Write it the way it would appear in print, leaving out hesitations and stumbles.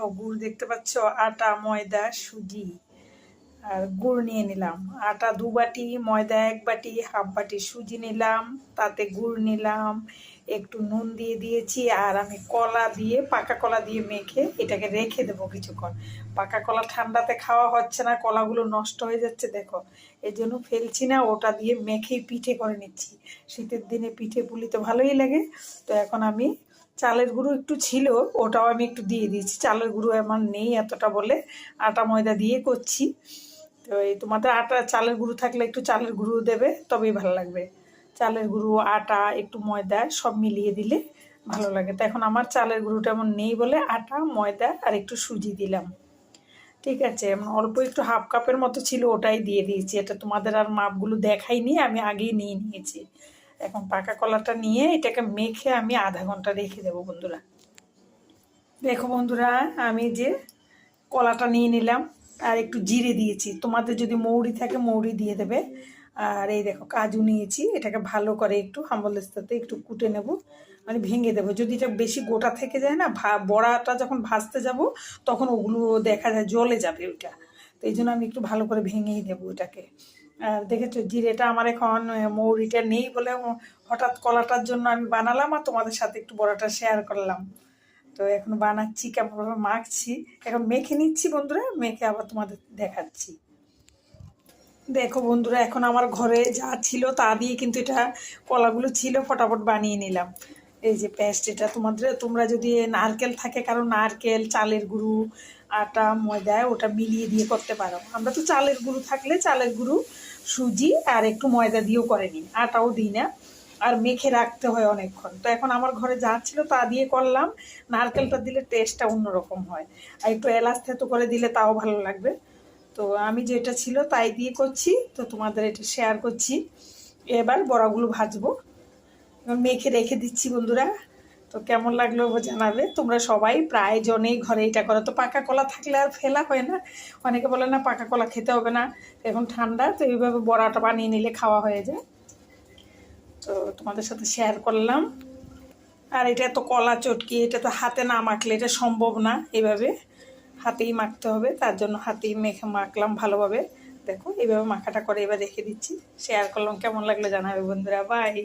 দেখো গুড় দেখতে পাচ্ছ, আটা, ময়দা, সুজি আর গুড় নিয়ে নিলাম। আটা 2 বাটি, ময়দা 1 বাটি, হাফ বাটি সুজি নিলাম, তাতে গুড় নিলাম, একটু নুন দিয়ে দিয়েছি। আর আমি কলা দিয়ে, পাকা কলা দিয়ে মেখে এটাকে রেখে দেবো কিছুক্ষণ। পাকা কলা ঠান্ডাতে খাওয়া হচ্ছে না, কলাগুলো নষ্ট হয়ে যাচ্ছে দেখো, এই জন্য ফেলছি না, ওটা দিয়ে মেখেই পিঠে করে নিচ্ছি। শীতের দিনে পিঠে পুলি তো ভালোই লাগে। তো এখন আমি চালের গুঁড়ো একটু ছিল, ওটাও আমি একটু দিয়ে দিয়েছি। চালের গুঁড়ো আমার নেই এতটা বলে আটা ময়দা দিয়ে করছি। তো এই তোমাদের আটা চালের গুঁড়ো থাকলে একটু চালের গুঁড়ো দেবে, তবেই ভালো লাগবে। চালের গুঁড়ো, আটা, একটু ময়দা সব মিলিয়ে দিলে ভালো লাগে। তো এখন আমার চালের গুঁড়োটা এমন নেই বলে আটা, ময়দা আর একটু সুজি দিলাম। ঠিক আছে, অল্প একটু হাফ কাপের মতো ছিল, ওটাই দিয়ে দিয়েছি। এটা তোমাদের আর মাপগুলো দেখাইনি, আমি আগেই নিয়ে নিয়েছি। এখন পাকা কলাটা নিয়ে এটাকে মেখে আমি আধা ঘন্টা রেখে দেবো বন্ধুরা। দেখো বন্ধুরা, আমি যে কলাটা নিয়ে নিলাম আর একটু জিরে দিয়েছি, তোমাদের যদি মৌরি থাকে মৌরি দিয়ে দেবে। আর এই দেখো কাজু নিয়েছি, এটাকে ভালো করে একটু হামলেস্তাতে একটু কুটে নেব, মানে ভেঙে দেবো। যদি এটা বেশি গোটা থেকে যায় না, বড়াটা যখন ভাজতে যাব তখন ওগুলো দেখা যায় জ্বলে যাবে ওইটা। তো এই জন্য আমি একটু ভালো করে ভেঙেই দেবো ওটাকে। আর দেখেছো জিরেটা আমার এখন, মৌরিটা নেই বলে হঠাৎ কলাটার জন্য আমি বানালাম আর তোমাদের সাথে একটু বড়াটা শেয়ার করলাম। তো এখন বানাচ্ছি, কেমনভাবে মাখছি, এখন মেখে নিচ্ছি বন্ধুরা, মেখে আবার তোমাদের দেখাচ্ছি। দেখো বন্ধুরা, এখন আমার ঘরে যা ছিল তা দিয়ে কিন্তু এটা কলাগুলো ছিল, ফটাফট বানিয়ে নিলাম। এই যে পেস্ট, এটা তোমরা যদি নারকেল থাকে, কারণ নারকেল, চালের গুঁড়ো, আটা, ময়দা ওটা মিলিয়ে দিয়ে করতে পারো। আমরা তো চালের গুঁড়ো থাকলে চালের গুঁড়ো, সুজি আর একটু ময়দা দিয়েও করে নিই, আটাও দিই না। আর মেখে রাখতে হয় অনেকক্ষণ। তো এখন আমার ঘরে যা ছিল তা দিয়ে করলাম। নারকেলটা দিলে টেস্টটা অন্যরকম হয়, আর একটু এলাচ থেতো করে দিলে তাও ভালো লাগবে। তো আমি যেটা ছিল তাই দিয়ে করছি, তো তোমাদের এটা শেয়ার করছি। এবার বড়াগুলো ভাজবো, এবং মেখে রেখে দিচ্ছি বন্ধুরা। তো কেমন লাগলো জানাবে। তোমরা সবাই প্রায় জনেই ঘরে এটা করো। তো পাকা কলা থাকলে আর ফেলা হয় না। অনেকে বলে না পাকা কলা খেতে হবে না, এখন ঠান্ডা, তো এইভাবে বড়াটা বানিয়ে নিলে খাওয়া হয়ে যায়। তো তোমাদের সাথে শেয়ার করলাম। আর এটা তো কলা চটকি, এটা তো হাতে না মাখলে এটা সম্ভব না, এভাবে হাতেই মাখতে হবে, তার জন্য হাতেই মেখে মাখলাম ভালোভাবে। দেখো এইভাবে মাখাটা করে এবার রেখে দিচ্ছি। শেয়ার করলাম, কেমন লাগলো জানাবে বন্ধুরা। বাই।